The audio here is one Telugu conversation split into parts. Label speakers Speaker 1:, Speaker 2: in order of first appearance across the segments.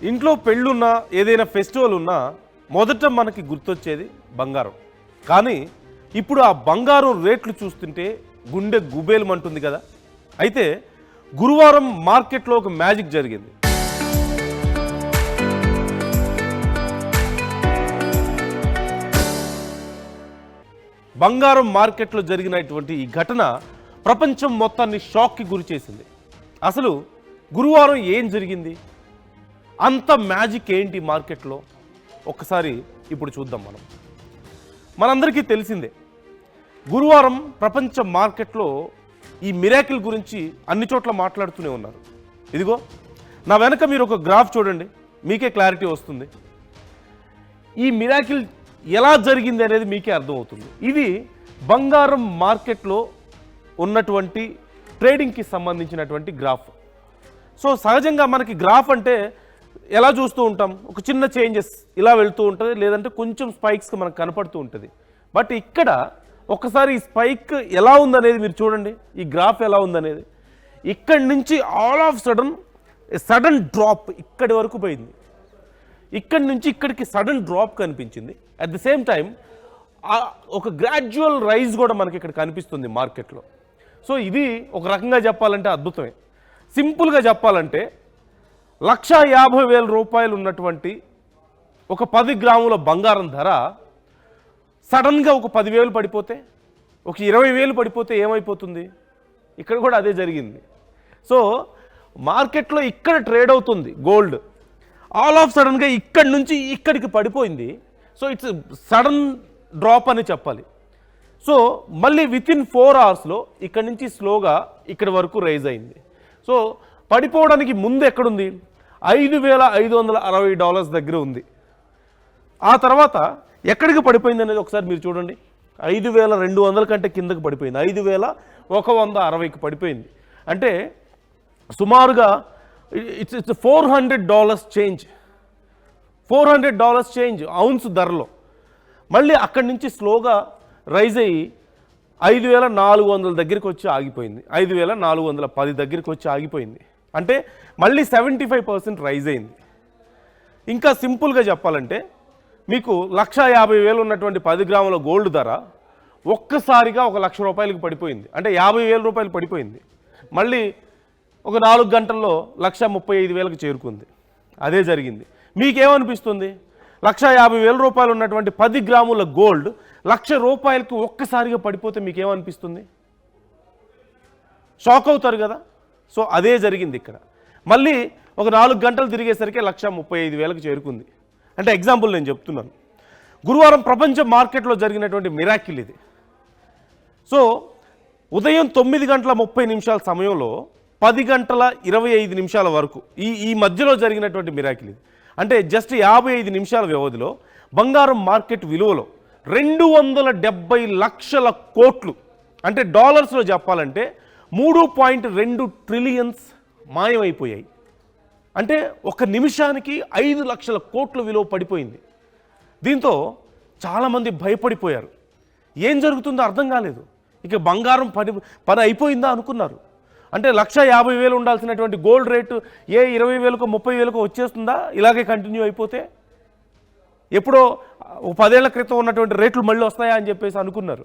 Speaker 1: ఇంట్లో పెళ్ళున్నా ఏదైనా ఫెస్టివల్ ఉన్నా మొదట మనకి గుర్తొచ్చేది బంగారం. కానీ ఇప్పుడు ఆ బంగారం రేట్లు చూస్తుంటే గుండె గుబేలమంటుంది కదా. అయితే గురువారం మార్కెట్లో ఒక మ్యాజిక్ జరిగింది. బంగారం మార్కెట్లో జరిగినటువంటి ఈ ఘటన ప్రపంచం మొత్తాన్ని షాక్కి గురి చేసింది. అసలు గురువారం ఏం జరిగింది, అంత మ్యాజిక్ ఏంటి మార్కెట్లో, ఒక్కసారి ఇప్పుడు చూద్దాం. మనందరికీ తెలిసిందే, గురువారం ప్రపంచ మార్కెట్లో ఈ మిరాకిల్ గురించి అన్ని చోట్ల మాట్లాడుతూనే ఉన్నారు. ఇదిగో నా వెనక మీరు ఒక గ్రాఫ్ చూడండి, మీకే క్లారిటీ వస్తుంది. ఈ మిరాకిల్ ఎలా జరిగింది అనేది మీకే అర్థమవుతుంది. ఇది బంగారం మార్కెట్లో ఉన్నటువంటి ట్రేడింగ్కి సంబంధించినటువంటి గ్రాఫ్. సో సహజంగా మనకి గ్రాఫ్ అంటే ఎలా చూస్తూ ఉంటాం, ఒక చిన్న చేంజెస్ ఇలా వెళ్తూ ఉంటుంది, లేదంటే కొంచెం స్పైక్స్కి మనకు కనపడుతూ ఉంటుంది. బట్ ఇక్కడ ఒక్కసారి ఈ స్పైక్ ఎలా ఉందనేది మీరు చూడండి, ఈ గ్రాఫ్ ఎలా ఉందనేది. ఇక్కడి నుంచి ఆల్ ఆఫ్ సడన్ డ్రాప్ ఇక్కడి వరకు పోయింది. ఇక్కడి నుంచి ఇక్కడికి సడన్ డ్రాప్ కనిపించింది. అట్ ది సేమ్ టైం ఒక గ్రాడ్యువల్ రైజ్ కూడా మనకి ఇక్కడ కనిపిస్తుంది మార్కెట్లో. సో ఇది ఒక రకంగా చెప్పాలంటే అద్భుతమే. సింపుల్గా చెప్పాలంటే 1,50,000 రూపాయలు ఉన్నటువంటి ఒక 10 గ్రాముల బంగారం ధర సడన్గా ఒక 10,000 పడిపోతే, ఒక 20,000 పడిపోతే ఏమైపోతుంది? ఇక్కడ కూడా అదే జరిగింది. సో మార్కెట్లో ఇక్కడ ట్రేడ్ అవుతుంది గోల్డ్, ఆల్ ఆఫ్ సడన్గా ఇక్కడి నుంచి ఇక్కడికి పడిపోయింది. సో ఇట్స్ సడన్ డ్రాప్ అని చెప్పాలి. సో మళ్ళీ వితిన్ 4 అవర్స్లో ఇక్కడి నుంచి స్లోగా ఇక్కడి వరకు రైజ్ అయింది. సో పడిపోవడానికి ముందు ఎక్కడుంది, $5,560 దగ్గర ఉంది. ఆ తర్వాత ఎక్కడికి పడిపోయింది అనేది ఒకసారి మీరు చూడండి. 5,200 కంటే కిందకి పడిపోయింది, 5,160కి పడిపోయింది. అంటే సుమారుగా ఇట్స్ $400 చేంజ్, $400 చేంజ్ ఔన్స్ ధరలో. మళ్ళీ అక్కడి నుంచి స్లోగా రైజ్ అయ్యి 5,400 దగ్గరికి వచ్చి ఆగిపోయింది, 5,410 దగ్గరికి వచ్చి ఆగిపోయింది. అంటే మళ్ళీ 75% రైజ్ అయింది. ఇంకా సింపుల్గా చెప్పాలంటే మీకు 1,50,000 ఉన్నటువంటి 10 గ్రాముల గోల్డ్ ధర ఒక్కసారిగా 1,00,000 రూపాయలకి పడిపోయింది. అంటే 50,000 రూపాయలు పడిపోయింది. మళ్ళీ ఒక 4 గంటల్లో 1,35,000కి చేరుకుంది. అదే జరిగింది. మీకేమనిపిస్తుంది? 1,50,000 రూపాయలు ఉన్నటువంటి 10 గ్రాముల గోల్డ్ 1,00,000 రూపాయలకి ఒక్కసారిగా పడిపోతే మీకేమనిపిస్తుంది? షాక్ అవుతారు కదా. సో అదే జరిగింది ఇక్కడ. మళ్ళీ ఒక 4 గంటలు తిరిగేసరికి 1,35,000కి చేరుకుంది. అంటే ఎగ్జాంపుల్ నేను చెప్తున్నాను. గురువారం ప్రపంచ మార్కెట్లో జరిగినటువంటి మిరాకిల్ ఇది. సో ఉదయం 9:30 సమయంలో 10:25 వరకు ఈ మధ్యలో జరిగినటువంటి మిరాకిల్ ఇది. అంటే జస్ట్ 55 నిమిషాల వ్యవధిలో బంగారం మార్కెట్ విలువలో 270 లక్షల కోట్లు, అంటే డాలర్స్లో చెప్పాలంటే 3.2 ట్రిలియన్స్ మాయమైపోయాయి. అంటే ఒక నిమిషానికి 5 లక్షల కోట్ల విలువ పడిపోయింది. దీంతో చాలామంది భయపడిపోయారు. ఏం జరుగుతుందో అర్థం కాలేదు. ఇక బంగారం పని అయిపోయిందా అనుకున్నారు. అంటే 1,50,000 ఉండాల్సినటువంటి గోల్డ్ రేటు 20,000కో 30,000కో వచ్చేస్తుందా ఇలాగే కంటిన్యూ అయిపోతే? ఎప్పుడో 10 ఏళ్ల క్రితం ఉన్నటువంటి రేట్లు మళ్ళీ వస్తాయా అని చెప్పేసి అనుకున్నారు.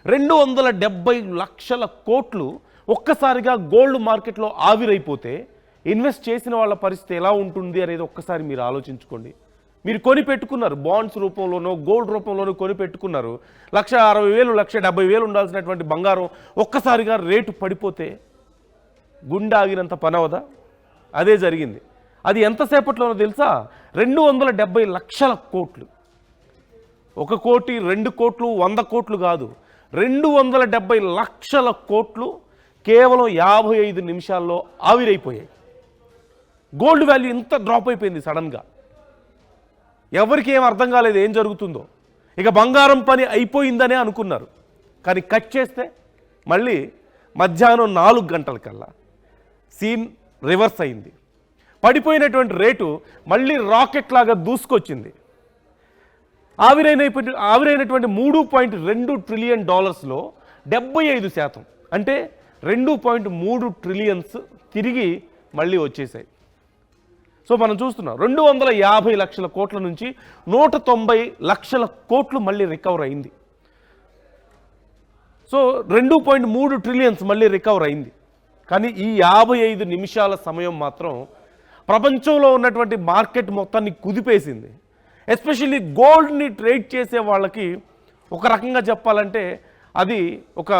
Speaker 1: 270 లక్షల కోట్లు ఒక్కసారిగా గోల్డ్ మార్కెట్లో ఆవిరైపోతే ఇన్వెస్ట్ చేసిన వాళ్ళ పరిస్థితి ఎలా ఉంటుంది అనేది ఒక్కసారి మీరు ఆలోచించుకోండి. మీరు కొని పెట్టుకున్నారు, బాండ్స్ రూపంలోనో గోల్డ్ రూపంలోనో కొని పెట్టుకున్నారు. 1,60,000 1,70,000 ఉండాల్సినటువంటి బంగారం ఒక్కసారిగా రేటు పడిపోతే గుండె ఆగినంత పని అవదా? అదే జరిగింది. అది ఎంతసేపట్లోనో తెలుసా? 270 లక్షల కోట్లు. 1 కోటి 2 కోట్లు 100 కోట్లు కాదు, 270 లక్షల కోట్లు కేవలం 55 నిమిషాల్లో ఆవిరైపోయాయి. గోల్డ్ వాల్యూ ఇంత డ్రాప్ అయిపోయింది సడన్గా. ఎవరికి ఏం అర్థం కాలేదు ఏం జరుగుతుందో. ఇక బంగారం పని అయిపోయిందనే అనుకున్నారు. కానీ కట్ చేస్తే మళ్ళీ మధ్యాహ్నం 4 గంటలకల్లా సీన్ రివర్స్ అయింది. పడిపోయినటువంటి రేటు మళ్ళీ రాకెట్ లాగా దూసుకొచ్చింది. ఆవిరైనటువంటి 3.2 ట్రిలియన్ డాలర్స్లో 75%, అంటే 2.3 ట్రిలియన్స్ తిరిగి మళ్ళీ వచ్చేసాయి. సో మనం చూస్తున్నాం 250 లక్షల కోట్ల నుంచి 190 లక్షల కోట్లు మళ్ళీ రికవర్ అయింది. సో 2.3 ట్రిలియన్స్ మళ్ళీ రికవర్ అయింది. కానీ ఈ 55 నిమిషాల సమయం మాత్రం ప్రపంచంలో ఉన్నటువంటి మార్కెట్ మొత్తాన్ని కుదిపేసింది. ఎస్పెషల్లీ గోల్డ్ని ట్రేడ్ చేసే వాళ్ళకి ఒక రకంగా చెప్పాలంటే అది ఒక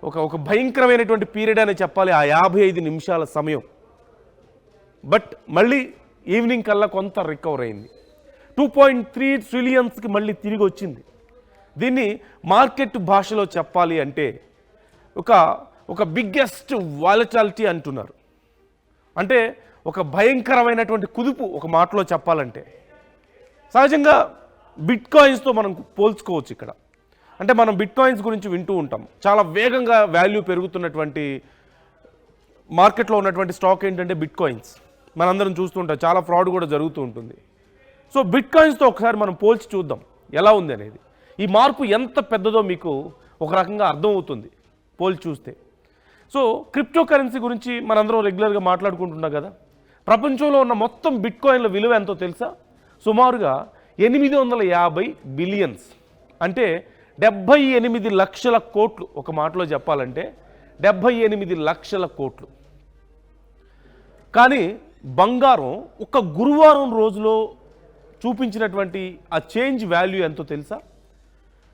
Speaker 1: ఒక ఒక భయంకరమైనటువంటి పీరియడ్ అనే చెప్పాలి ఆ 55 నిమిషాల సమయం. బట్ మళ్ళీ ఈవినింగ్ కల్లా కొంత రికవర్ అయింది. 2.3 ట్రిలియన్స్కి మళ్ళీ తిరిగి వచ్చింది. దీన్ని మార్కెట్ భాషలో చెప్పాలి అంటే ఒక బిగ్గెస్ట్ వాలటాలిటీ అంటున్నారు. అంటే ఒక భయంకరమైనటువంటి కుదుపు ఒక మాటలో చెప్పాలంటే. సహజంగా బిట్ కాయిన్స్తో మనం పోల్చుకోవచ్చు ఇక్కడ. అంటే మనం బిట్ కాయిన్స్ గురించి వింటూ ఉంటాం. చాలా వేగంగా వాల్యూ పెరుగుతున్నటువంటి మార్కెట్లో ఉన్నటువంటి స్టాక్ ఏంటంటే బిట్ కాయిన్స్. మనందరం చూస్తూ ఉంటాం, చాలా ఫ్రాడ్ కూడా జరుగుతూ ఉంటుంది. సో బిట్ కాయిన్స్తో ఒకసారి మనం పోల్చి చూద్దాం ఎలా ఉంది అనేది. ఈ మార్పు ఎంత పెద్దదో మీకు ఒక రకంగా అర్థమవుతుంది పోల్చి చూస్తే. సో క్రిప్టో కరెన్సీ గురించి మనందరం రెగ్యులర్గా మాట్లాడుకుంటున్నాం కదా. ప్రపంచంలో ఉన్న మొత్తం బిట్ కాయిన్ల విలువ ఎంతో తెలుసా? సుమారుగా 850 బిలియన్స్, అంటే 78 లక్షల కోట్లు. ఒక మాటలో చెప్పాలంటే 78 లక్షల కోట్లు. కానీ బంగారం ఒక గురువారం రోజులో చూపించినటువంటి ఆ చేంజ్ వాల్యూ ఎంతో తెలుసా?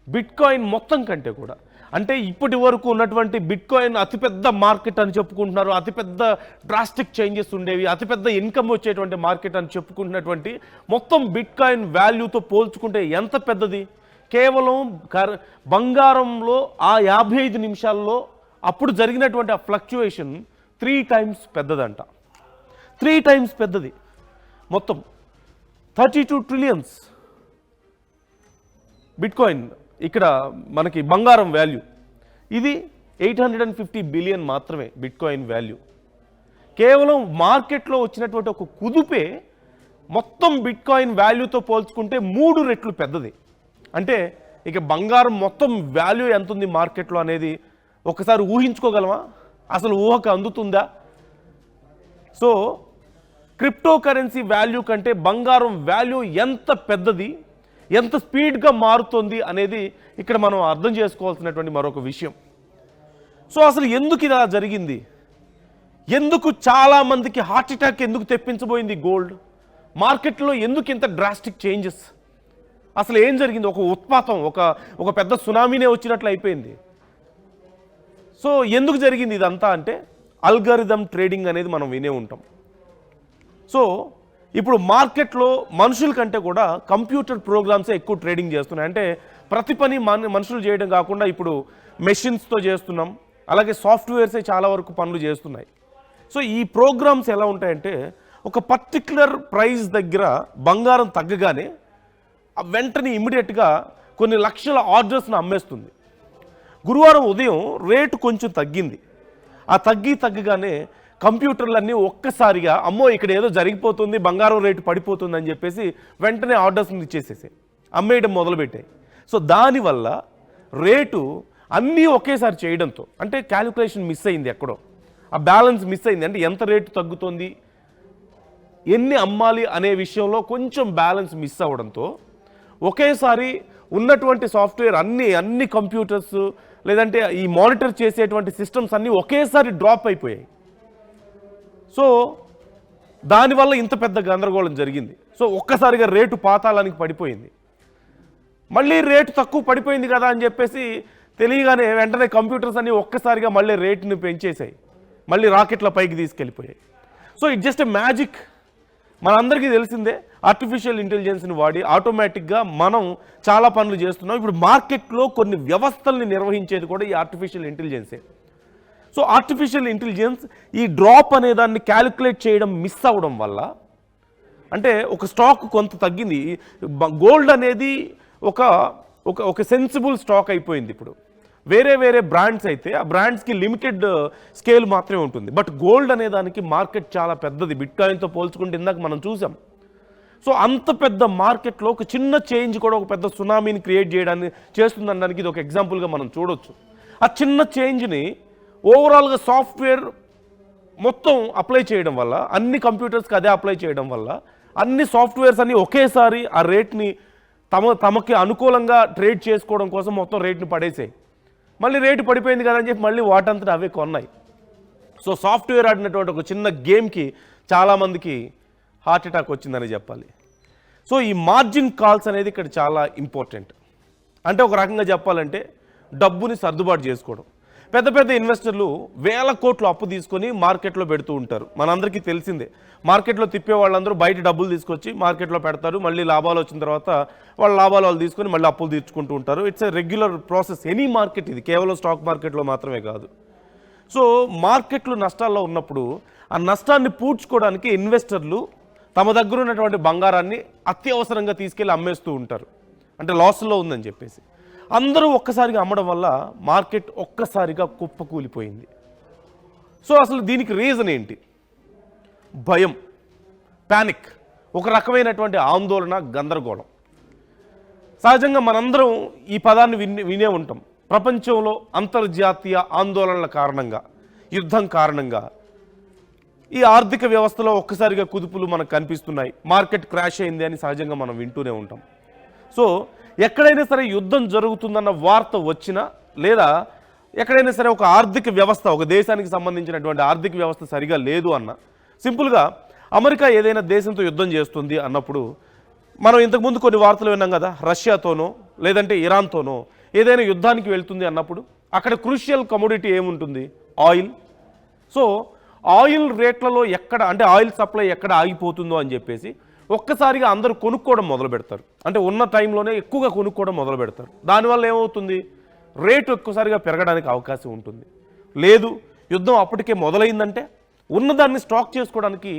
Speaker 1: బిట్ కాయిన్ మొత్తం కంటే కూడా. అంటే ఇప్పటి వరకు ఉన్నటువంటి బిట్ కాయిన్ అతిపెద్ద మార్కెట్ అని చెప్పుకుంటున్నారు, అతిపెద్ద డ్రాస్టిక్ చేంజెస్ ఉండేవి, అతిపెద్ద ఇన్కమ్ వచ్చేటువంటి మార్కెట్ అని చెప్పుకుంటున్నటువంటి మొత్తం బిట్ కాయిన్ వాల్యూతో పోల్చుకుంటే ఎంత పెద్దది? కేవలం బంగారంలో ఆ 55 నిమిషాల్లో అప్పుడు జరిగినటువంటి ఆ ఫ్లక్చువేషన్ 3 టైమ్స్ పెద్దదంట. 3 టైమ్స్ పెద్దది. మొత్తం 32 ట్రిలియన్స్ బిట్ కాయిన్ ఇక్కడ మనకి బంగారం వాల్యూ. ఇది 850 బిలియన్ మాత్రమే బిట్ కాయిన్ వాల్యూ. కేవలం మార్కెట్లో వచ్చినటువంటి ఒక కుదుపే మొత్తం బిట్ కాయిన్ వాల్యూతో పోల్చుకుంటే 3 రెట్లు పెద్దది. అంటే ఇక బంగారం మొత్తం వాల్యూ ఎంత ఉంది మార్కెట్లో అనేది ఒకసారి ఊహించుకోగలమా? అసలు ఊహకు అందుతుందా? సో క్రిప్టో కరెన్సీ వాల్యూ కంటే బంగారం వాల్యూ ఎంత పెద్దది, ఎంత స్పీడ్గా మారుతుంది అనేది ఇక్కడ మనం అర్థం చేసుకోవాల్సినటువంటి మరొక విషయం. సో అసలు ఎందుకు ఇలా జరిగింది? ఎందుకు చాలామందికి హార్ట్ అటాక్ ఎందుకు తెప్పించబోయింది గోల్డ్? మార్కెట్లో ఎందుకు ఇంత డ్రాస్టిక్ చేంజెస్? అసలు ఏం జరిగింది? ఒక ఉత్పాతం, ఒక పెద్ద సునామీనే వచ్చినట్లు అయిపోయింది. సో ఎందుకు జరిగింది ఇదంతా అంటే అల్గారిథం ట్రేడింగ్ అనేది మనం వినే ఉంటాం. సో ఇప్పుడు మార్కెట్లో మనుషుల కంటే కూడా కంప్యూటర్ ప్రోగ్రామ్సే ఎక్కువ ట్రేడింగ్ చేస్తున్నాయి. అంటే ప్రతి పని మనుషులు చేయడం కాకుండా ఇప్పుడు మెషిన్స్తో చేస్తున్నాం, అలాగే సాఫ్ట్వేర్సే చాలా వరకు పనులు చేస్తున్నాయి. సో ఈ ప్రోగ్రామ్స్ ఎలా ఉంటాయంటే ఒక పర్టిక్యులర్ ప్రైస్ దగ్గర బంగారం తగ్గగానే వెంటనే ఇమ్మీడియట్గా కొన్ని లక్షల ఆర్డర్స్ను అమ్మేస్తుంది. గురువారం ఉదయం రేటు కొంచెం తగ్గింది. ఆ తగ్గగానే కంప్యూటర్లన్నీ ఒక్కసారిగా అమ్మో ఇక్కడ ఏదో జరిగిపోతుంది, బంగారం రేటు పడిపోతుంది అని చెప్పేసి వెంటనే ఆర్డర్స్ని ఇచ్చేసేసాయి, అమ్మేయడం మొదలుపెట్టాయి. సో దానివల్ల రేటు అన్నీ ఒకేసారి చేయడంతో అంటే క్యాలిక్యులేషన్ మిస్ అయింది, ఎక్కడో ఆ బ్యాలెన్స్ మిస్ అయింది. అంటే ఎంత రేటు తగ్గుతుంది, ఎన్ని అమ్మాలి అనే విషయంలో కొంచెం బ్యాలెన్స్ మిస్ అవ్వడంతో ఒకేసారి ఉన్నటువంటి సాఫ్ట్వేర్ అన్ని కంప్యూటర్స్ లేదంటే ఈ మానిటర్ చేసేటువంటి సిస్టమ్స్ అన్నీ ఒకేసారి డ్రాప్ అయిపోయాయి. సో దానివల్ల ఇంత పెద్ద గందరగోళం జరిగింది. సో ఒక్కసారిగా రేటు పాతాళానికి పడిపోయింది. మళ్ళీ రేటు తక్కువ పడిపోయింది కదా అని చెప్పేసి తెలియగానే వెంటనే కంప్యూటర్స్ అన్నీ ఒక్కసారిగా మళ్ళీ రేటుని పెంచేసాయి, మళ్ళీ రాకెట్ల పైకి తీసుకెళ్ళిపోయాయి. So it just a magic. మనందరికీ తెలిసిందే, ఆర్టిఫిషియల్ ఇంటెలిజెన్స్ని వాడి ఆటోమేటిక్గా మనం చాలా పనులు చేస్తున్నాం. ఇప్పుడు మార్కెట్లో కొన్ని వ్యవస్థల్ని నిర్వహించేది కూడా ఈ ఆర్టిఫిషియల్ ఇంటెలిజెన్సే. సో ఆర్టిఫిషియల్ ఇంటెలిజెన్స్ ఈ డ్రాప్ అనే దాన్ని క్యాలిక్యులేట్ చేయడం మిస్ అవ్వడం వల్ల అంటే ఒక స్టాక్ కొంత తగ్గింది. గోల్డ్ అనేది ఒక సెన్సిబుల్ స్టాక్ అయిపోయింది. ఇప్పుడు వేరే బ్రాండ్స్ అయితే ఆ బ్రాండ్స్కి లిమిటెడ్ స్కేల్ మాత్రమే ఉంటుంది. బట్ గోల్డ్ అనే దానికి మార్కెట్ చాలా పెద్దది, బిట్ కాయిన్తో పోల్చుకుంటే ఇందాక మనం చూసాం. సో అంత పెద్ద మార్కెట్లో ఒక చిన్న చేంజ్ కూడా ఒక పెద్ద సునామీని క్రియేట్ చేయడానికి చేస్తుందనడానికి ఇది ఒక ఎగ్జాంపుల్గా మనం చూడొచ్చు. ఆ చిన్న చేంజ్ని ఓవరాల్గా సాఫ్ట్వేర్ మొత్తం అప్లై చేయడం వల్ల, అన్ని కంప్యూటర్స్కి అదే అప్లై చేయడం వల్ల, అన్ని సాఫ్ట్వేర్స్ అన్ని ఒకేసారి ఆ రేట్ని తమకి అనుకూలంగా ట్రేడ్ చేసుకోవడం కోసం మొత్తం రేట్ని పడేసాయి. మళ్ళీ రేటు పడిపోయింది కదా అని చెప్పి మళ్ళీ వాటంతట అవే కొన్నాయి. సో సాఫ్ట్వేర్ ఆడినటువంటి ఒక చిన్న గేమ్కి చాలామందికి హార్ట్ అటాక్ వచ్చిందని చెప్పాలి. సో ఈ మార్జిన్ కాల్స్ అనేది ఇక్కడ చాలా ఇంపార్టెంట్. అంటే ఒక రకంగా చెప్పాలంటే డబ్బుని సర్దుబాటు చేసుకోవడం. పెద్ద పెద్ద ఇన్వెస్టర్లు వేల కోట్లు అప్పు తీసుకొని మార్కెట్లో పెడుతూ ఉంటారు. మనందరికీ తెలిసిందే, మార్కెట్లో తిప్పే వాళ్ళందరూ బయట డబ్బులు తీసుకొచ్చి మార్కెట్లో పెడతారు. మళ్ళీ లాభాలు వచ్చిన తర్వాత వాళ్ళ లాభాలు వాళ్ళు తీసుకొని మళ్ళీ అప్పులు తీర్చుకుంటూ ఉంటారు. It's a regular process. Any market, ఇది కేవలం స్టాక్ మార్కెట్లో మాత్రమే కాదు. సో మార్కెట్లు నష్టాల్లో ఉన్నప్పుడు ఆ నష్టాన్ని పూడ్చుకోవడానికి ఇన్వెస్టర్లు తమ దగ్గర ఉన్నటువంటి బంగారాన్ని అత్యవసరంగా తీసుకెళ్ళి అమ్మేస్తూ ఉంటారు. అంటే లాస్లో ఉందని చెప్పేసి అందరూ ఒక్కసారిగా అమ్మడం వల్ల మార్కెట్ ఒక్కసారిగా కుప్పకూలిపోయింది. సో అసలు దీనికి రీజన్ ఏంటి? భయం, ప్యానిక్, ఒక రకమైనటువంటి ఆందోళన, గందరగోళం. సహజంగా మనందరం ఈ పదాన్ని వినే ఉంటాం. ప్రపంచంలో అంతర్జాతీయ ఆందోళనల కారణంగా, యుద్ధం కారణంగా ఈ ఆర్థిక వ్యవస్థలో ఒక్కసారిగా కుదుపులు మనకు కనిపిస్తున్నాయి. మార్కెట్ క్రాష్ అయింది అని సహజంగా మనం వింటూనే ఉంటాం. సో ఎక్కడైనా సరే యుద్ధం జరుగుతుందన్న వార్త వచ్చినా, లేదా ఎక్కడైనా సరే ఒక ఆర్థిక వ్యవస్థ, ఒక దేశానికి సంబంధించినటువంటి ఆర్థిక వ్యవస్థ సరిగా లేదు అన్న, సింపుల్గా అమెరికా ఏదైనా దేశంతో యుద్ధం చేస్తుంది అన్నప్పుడు మనం ఇంతకుముందు కొన్ని వార్తలు విన్నాం కదా, రష్యాతోనో లేదంటే ఇరాన్తోనో ఏదైనా యుద్ధానికి వెళ్తుంది అన్నప్పుడు అక్కడ క్రూషియల్ కమోడిటీ ఏముంటుంది? ఆయిల్. సో ఆయిల్ రేట్లలో ఎక్కడ, అంటే ఆయిల్ సప్లై ఎక్కడ ఆగిపోతుందో అని చెప్పేసి ఒక్కసారిగా అందరూ కొనుక్కోవడం మొదలు పెడతారు. అంటే ఉన్న టైంలోనే ఎక్కువగా కొనుక్కోవడం మొదలు పెడతారు. దానివల్ల ఏమవుతుంది? రేటు ఒక్కసారిగా పెరగడానికి అవకాశం ఉంటుంది. లేదు, యుద్ధం అప్పటికే మొదలైందంటే ఉన్నదాన్ని స్టాక్ చేసుకోవడానికి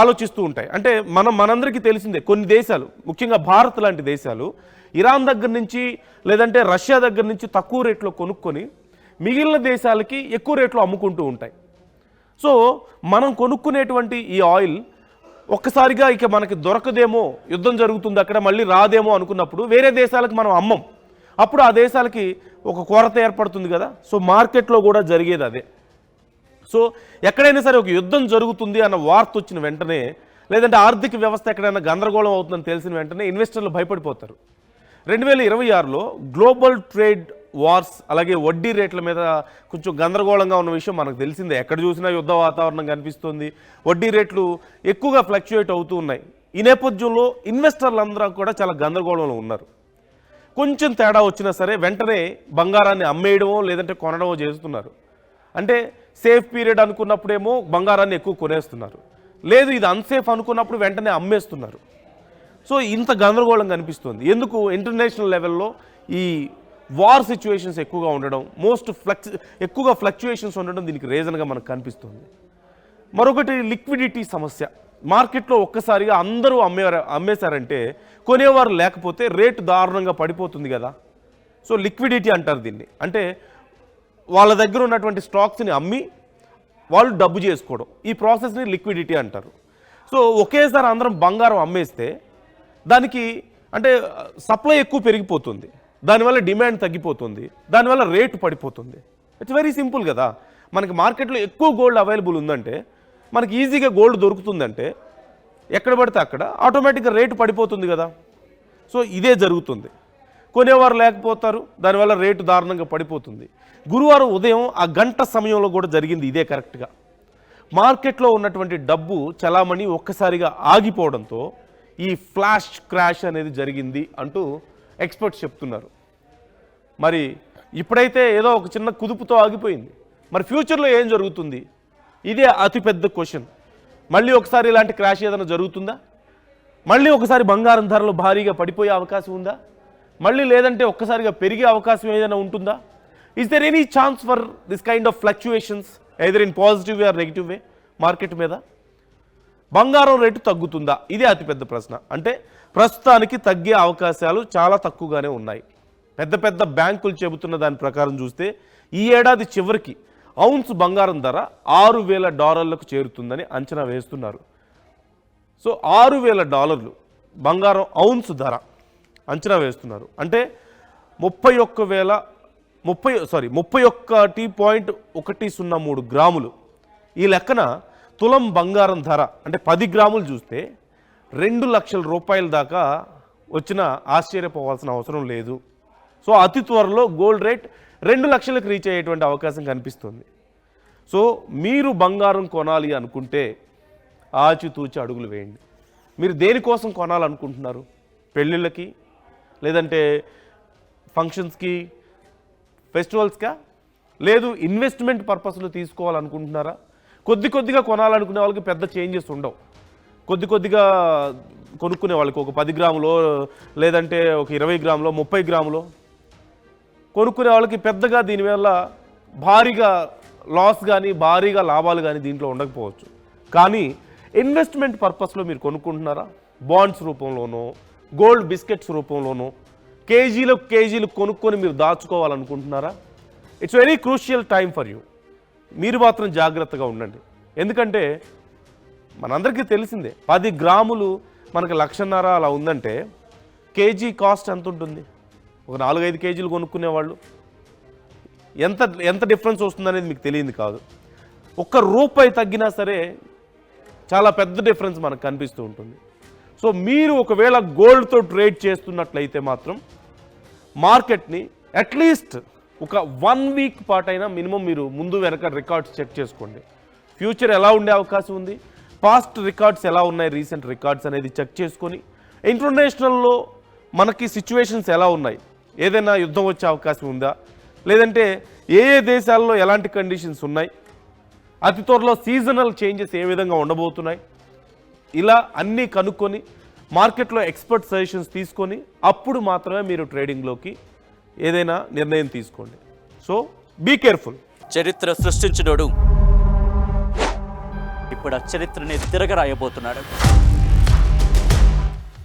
Speaker 1: ఆలోచిస్తూ ఉంటాయి. అంటే మనందరికీ తెలిసిందే, కొన్ని దేశాలు, ముఖ్యంగా భారత్ లాంటి దేశాలు ఇరాన్ దగ్గర నుంచి లేదంటే రష్యా దగ్గర నుంచి తక్కువ రేట్లో కొనుక్కొని మిగిలిన దేశాలకి ఎక్కువ రేట్లో అమ్ముకుంటూ ఉంటాయి. సో మనం కొనుక్కునేటువంటి ఈ ఆయిల్ ఒక్కసారిగా ఇక మనకి దొరకదేమో, యుద్ధం జరుగుతుంది అక్కడ, మళ్ళీ రాదేమో అనుకున్నప్పుడు వేరే దేశాలకు మనం అమ్మం. అప్పుడు ఆ దేశాలకి ఒక కొరత ఏర్పడుతుంది కదా. సో మార్కెట్లో కూడా జరిగేది అదే. సో ఎక్కడైనా సరే ఒక యుద్ధం జరుగుతుంది అన్న వార్త వచ్చిన వెంటనే, లేదంటే ఆర్థిక వ్యవస్థ ఎక్కడైనా గందరగోళం అవుతుందని తెలిసిన వెంటనే ఇన్వెస్టర్లు భయపడిపోతారు. 2026లో గ్లోబల్ ట్రేడ్ వార్స్, అలాగే వడ్డీ రేట్ల మీద కొంచెం గందరగోళంగా ఉన్న విషయం మనకు తెలిసిందే. ఎక్కడ చూసినా యుద్ధ వాతావరణం కనిపిస్తుంది. వడ్డీ రేట్లు ఎక్కువగా ఫ్లక్చుయేట్ అవుతూ ఉన్నాయి. ఈ నేపథ్యంలో ఇన్వెస్టర్లందరూ కూడా చాలా గందరగోళంలో ఉన్నారు. కొంచెం తేడా వచ్చినా సరే వెంటనే బంగారాన్ని అమ్మేయడమో లేదంటే కొనడమో చేస్తున్నారు. అంటే సేఫ్ పీరియడ్ అనుకున్నప్పుడేమో బంగారాన్ని ఎక్కువ కొనేస్తున్నారు, లేదు ఇది అన్సేఫ్ అనుకున్నప్పుడు వెంటనే అమ్మేస్తున్నారు. సో ఇంత గందరగోళం కనిపిస్తుంది. ఎందుకు? ఇంటర్నేషనల్ లెవెల్లో ఈ వార్ సిచ్యువేషన్స్ ఎక్కువగా ఉండడం, ఎక్కువగా ఫ్లక్చుయేషన్స్ ఉండడం దీనికి రీజన్గా మనకు కనిపిస్తుంది. మరొకటి లిక్విడిటీ సమస్య. మార్కెట్లో ఒక్కసారిగా అందరూ అమ్మేశారంటే కొనేవారు లేకపోతే రేటు దారుణంగా పడిపోతుంది కదా. సో లిక్విడిటీ అంటారు దీన్ని. అంటే వాళ్ళ దగ్గర ఉన్నటువంటి స్టాక్స్ని అమ్మి వాళ్ళు డబ్బు చేసుకోవడం, ఈ ప్రాసెస్ని లిక్విడిటీ అంటారు. సో ఒకేసారి అందరం బంగారం అమ్మేస్తే దానికి అంటే సప్లై ఎక్కువ పెరిగిపోతుంది, దానివల్ల డిమాండ్ తగ్గిపోతుంది, దానివల్ల రేటు పడిపోతుంది. ఇట్స్ వెరీ సింపుల్ కదా. మనకి మార్కెట్లో ఎక్కువ గోల్డ్ అవైలబుల్ ఉందంటే, మనకి ఈజీగా గోల్డ్ దొరుకుతుందంటే ఎక్కడ పడితే అక్కడ ఆటోమేటిక్గా రేటు పడిపోతుంది కదా. సో ఇదే జరుగుతుంది. కొనేవారు లేకపోతారు, దానివల్ల రేటు దారుణంగా పడిపోతుంది. గురువారం ఉదయం ఆ గంట సమయంలో కూడా జరిగింది ఇదే కరెక్ట్గా. మార్కెట్లో ఉన్నటువంటి డబ్బు చలామణి ఒక్కసారిగా ఆగిపోవడంతో ఈ ఫ్లాష్ క్రాష్ అనేది జరిగింది అంటూ ఎక్స్పర్ట్స్ చెప్తున్నారు. మరి ఇప్పుడైతే ఏదో ఒక చిన్న కుదుపుతో ఆగిపోయింది, మరి ఫ్యూచర్లో ఏం జరుగుతుంది? ఇదే అతిపెద్ద క్వశ్చన్. మళ్ళీ ఒకసారి ఇలాంటి క్రాష్ ఏదైనా జరుగుతుందా? మళ్ళీ ఒకసారి బంగారం ధరలు భారీగా పడిపోయే అవకాశం ఉందా? మళ్ళీ లేదంటే ఒక్కసారిగా పెరిగే అవకాశం ఏదైనా ఉంటుందా? Is there any chance for this kind of fluctuations either in positive way or negative way market మీద? బంగారం రేటు తగ్గుతుందా? ఇదే అతిపెద్ద ప్రశ్న. అంటే ప్రస్తుతానికి తగ్గే అవకాశాలు చాలా తక్కువగానే ఉన్నాయి. పెద్ద పెద్ద బ్యాంకులు చెబుతున్న దాని ప్రకారం చూస్తే ఈ ఏడాది చివరికి ఔన్స్ బంగారం ధర $6,000 చేరుతుందని అంచనా వేస్తున్నారు. సో $6,000 బంగారం ఔన్స్ ధర అంచనా వేస్తున్నారు. అంటే 31.103 గ్రాములు. ఈ లెక్కన తులం బంగారం ధర అంటే 10 గ్రాములు చూస్తే 2 లక్షల రూపాయల దాకా వచ్చినా ఆశ్చర్యపోవాల్సిన అవసరం లేదు. సో అతి త్వరలో గోల్డ్ రేట్ 2 లక్షలకు రీచ్ అయ్యేటువంటి అవకాశం కనిపిస్తుంది. సో మీరు బంగారం కొనాలి అనుకుంటే ఆచితూచి అడుగులు వేయండి. మీరు దేనికోసం కొనాలనుకుంటున్నారు? పెళ్ళిళ్ళకి, లేదంటే ఫంక్షన్స్కి, ఫెస్టివల్స్కా, లేదు ఇన్వెస్ట్మెంట్ పర్పస్లో తీసుకోవాలనుకుంటున్నారా? కొద్దిగా కొనాలనుకునే వాళ్ళకి పెద్ద చేంజెస్ ఉండవు. కొద్దిగా కొనుక్కునే వాళ్ళకి ఒక 10 గ్రాములో, లేదంటే ఒక 20 గ్రాములో, 30 గ్రాములో కొనుక్కునే వాళ్ళకి పెద్దగా దీనివల్ల భారీగా లాస్ కానీ భారీగా లాభాలు కానీ దీంట్లో ఉండకపోవచ్చు. కానీ ఇన్వెస్ట్మెంట్ పర్పస్లో మీరు కొనుక్కుంటున్నారా? బాండ్స్ రూపంలోనో, గోల్డ్ బిస్కెట్స్ రూపంలోనో కేజీలు కొనుక్కొని మీరు దాచుకోవాలనుకుంటున్నారా? It's very crucial time for you. మీరు మాత్రం జాగ్రత్తగా ఉండండి. ఎందుకంటే మనందరికీ తెలిసిందే 10 గ్రాములు మనకు 1,50,000 అలా ఉందంటే కేజీ కాస్ట్ ఎంత ఉంటుంది? ఒక 4-5 కేజీలు కొనుక్కునే వాళ్ళు ఎంత డిఫరెన్స్ వస్తుందనేది మీకు తెలియదు కాదు. ₹1 తగ్గినా సరే చాలా పెద్ద డిఫరెన్స్ మనకు కనిపిస్తూ ఉంటుంది. సో మీరు ఒకవేళ గోల్డ్తో ట్రేడ్ చేస్తున్నట్లయితే మాత్రం మార్కెట్ని అట్లీస్ట్ ఒక 1 వీక్ పాటైనా మినిమం మీరు ముందు వెనక రికార్డ్స్ చెక్ చేసుకోండి. ఫ్యూచర్ ఎలా ఉండే అవకాశం ఉంది, పాస్ట్ రికార్డ్స్ ఎలా ఉన్నాయి, రీసెంట్ రికార్డ్స్ అనేది చెక్ చేసుకొని, ఇంటర్నేషనల్లో మనకి సిచ్యువేషన్స్ ఎలా ఉన్నాయి, ఏదైనా యుద్ధం వచ్చే అవకాశం ఉందా, లేదంటే ఏ దేశాల్లో ఎలాంటి కండిషన్స్ ఉన్నాయి, అతి త్వరలో సీజనల్ చేంజెస్ ఏ విధంగా ఉండబోతున్నాయి, ఇలా అన్నీ కనుక్కొని మార్కెట్లో ఎక్స్పర్ట్ సజెషన్స్ తీసుకొని అప్పుడు మాత్రమే మీరు ట్రేడింగ్లోకి ఏదైనా నిర్ణయం తీసుకోండి. So be careful.
Speaker 2: చరిత్ర సృష్టించినోడు ఇప్పుడు ఆ చరిత్రని తిరగరాయబోతున్నాడు.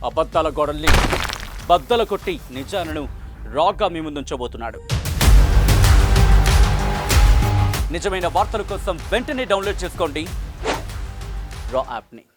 Speaker 2: అబద్ధాల గోడల్ని బద్దలు కొట్టి నిజాలను రాగా మీ ముందుంచబోతున్నాడు. నిజమైన వార్తల కోసం వెంటనే డౌన్లోడ్ చేసుకోండి రా యాప్ని.